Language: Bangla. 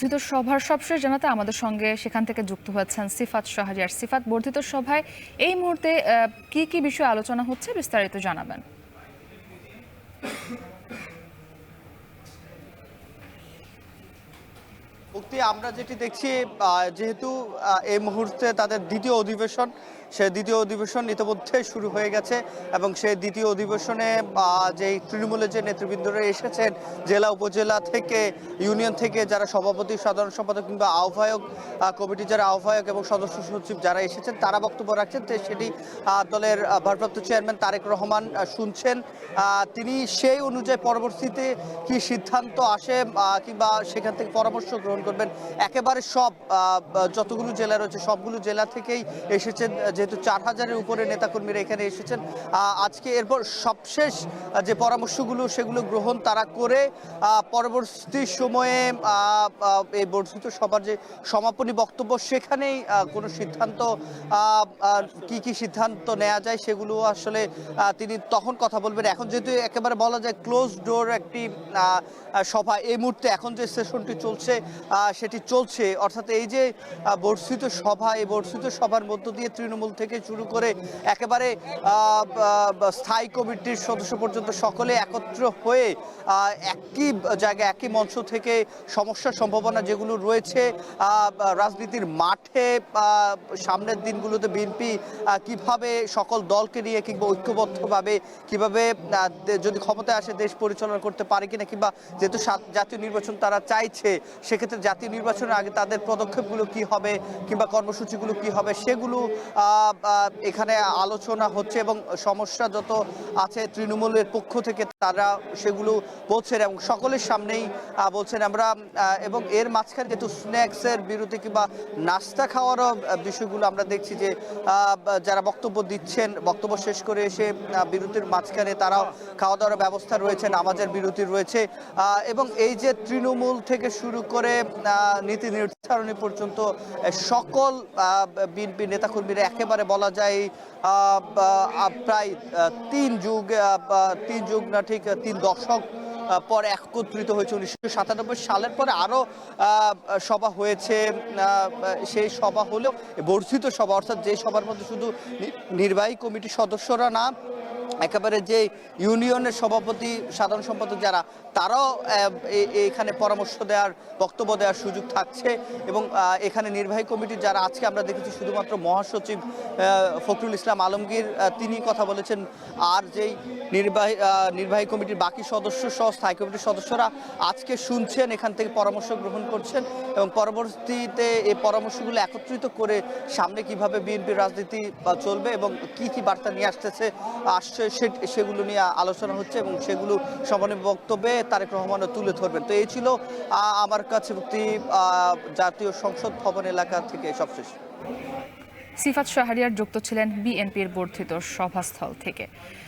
বর্ধিত সভার সবশেষ জানাতে আমাদের সঙ্গে সেখান থেকে যুক্ত হয়েছেন সিফাত শাহরিয়ার। সিফাত, বর্ধিত সভায় এই মুহূর্তে কি কি বিষয়ে আলোচনা হচ্ছে বিস্তারিত জানাবেন। মুক্তি, আমরা যেটি দেখছি, যেহেতু এই মুহূর্তে তাদের দ্বিতীয় অধিবেশন, সে দ্বিতীয় অধিবেশন ইতিমধ্যে শুরু হয়ে গেছে এবং সেই দ্বিতীয় অধিবেশনে যে তৃণমূলের যে নেতৃবৃন্দরা এসেছেন জেলা উপজেলা থেকে, ইউনিয়ন থেকে, যারা সভাপতি, সাধারণ সম্পাদক কিংবা আহ্বায়ক, কমিটির যারা আহ্বায়ক এবং সদস্য সচিব যারা এসেছেন তারা বক্তব্য রাখছেন। তো সেটি দলের ভারপ্রাপ্ত চেয়ারম্যান তারেক রহমান শুনছেন। তিনি সেই অনুযায়ী পরবর্তীতে কি সিদ্ধান্ত আসে কিংবা সেখান থেকে পরামর্শ গ্রহণ করবেন। একেবারে সব যতগুলো জেলা রয়েছে সবগুলো জেলা থেকেই এসেছেন, যেহেতু 4000-এর উপরে নেতাকর্মীরা এখানে এসেছেন। আজকে এরপর সবশেষ যে পরামর্শগুলো সেগুলো গ্রহণ তারা করে পরবর্তী সময়ে এই বর্ধিত সভার যে সমাপনী বক্তব্য সেখানেই কোনো সিদ্ধান্ত, কি কি সিদ্ধান্ত নেওয়া যায় সেগুলো আসলে তিনি তখন কথা বলবেন। এখন যেহেতু একেবারে বলা যায় ক্লোজ ডোর একটি সভা, এই মুহূর্তে এখন যে সেশনটি চলছে সেটি চলছে, অর্থাৎ এই যে বর্ধিত সভা, এই বর্ধিত সভার মধ্য দিয়ে তৃণমূল থেকে শুরু করে একেবারে স্থায়ী কমিটির সদস্য পর্যন্ত সকলে একত্র হয়ে একই জায়গায় একই মঞ্চ থেকে সমস্যার সম্ভাবনা যেগুলো রয়েছে রাজনীতির মাঠে সামনের দিনগুলোতে বিএনপি কিভাবে সকল দলকে নিয়ে কিংবা ঐক্যবদ্ধভাবে কিভাবে যদি ক্ষমতায় আসে দেশ পরিচালনা করতে পারে কিনা, কিংবা যেহেতু জাতীয় নির্বাচন তারা চাইছে সেক্ষেত্রে জাতীয় নির্বাচনের আগে তাদের পদক্ষেপগুলো কি হবে কিংবা কর্মসূচিগুলো কি হবে সেগুলো এখানে আলোচনা হচ্ছে। এবং সমস্যা যত আছে তৃণমূলের পক্ষ থেকে তারা সেগুলো বলছেন এবং সকলের সামনেই বলছেন আমরা। এবং এর মাঝখানে যেহেতু স্ন্যাক্সের বিরতি কিংবা নাস্তা খাওয়ারও বিষয়গুলো আমরা দেখছি যে যারা বক্তব্য দিচ্ছেন, বক্তব্য শেষ করে এসে বিরতির মাঝখানে তারাও খাওয়া দাওয়ার ব্যবস্থা রয়েছে, নামাজের বিরতি রয়েছে। এবং এই যে তৃণমূল থেকে শুরু করে নীতি নির্ধারণী পর্যন্ত সকল বিএনপি নেতাকর্মীরা একেবারে বলা যায় প্রায় তিন যুগ না ঠিক 3 দশক পর একত্রিত হয়েছে। 1997 সালের পরে আরও সভা হয়েছে। সেই সভা হলেও বর্ধিত সভা, অর্থাৎ যে সভার মধ্যে শুধু নির্বাহী কমিটির সদস্যরা না, একেবারে যে ইউনিয়নের সভাপতি, সাধারণ সম্পাদক যারা, তারাও এখানে পরামর্শ দেওয়ার, বক্তব্য দেওয়ার সুযোগ থাকছে। এবং এখানে নির্বাহী কমিটির যারা, আজকে আমরা দেখেছি শুধুমাত্র মহাসচিব ফখরুল ইসলাম আলমগীর তিনি কথা বলেছেন, আর যেই নির্বাহী কমিটির বাকি সদস্য সহ স্থায়ী কমিটির সদস্যরা আজকে শুনছেন, এখান থেকে পরামর্শ গ্রহণ করছেন এবং পরবর্তীতে এই পরামর্শগুলো একত্রিত করে সামনে কিভাবে বিএনপির রাজনীতি চলবে এবং কি কি বার্তা নিয়ে আসছে সেগুলো নিয়ে আলোচনা হচ্ছে এবং সেগুলো সমানে বক্তব্যে তারেক রহমানও তুলে ধরবেন। তো এই ছিল আমার কাছে জাতীয় সংসদ ভবন এলাকা থেকে সবশেষ। সিফাত শাহরিয়ার যুক্ত ছিলেন বিএনপির বর্ধিত সভাস্থল থেকে।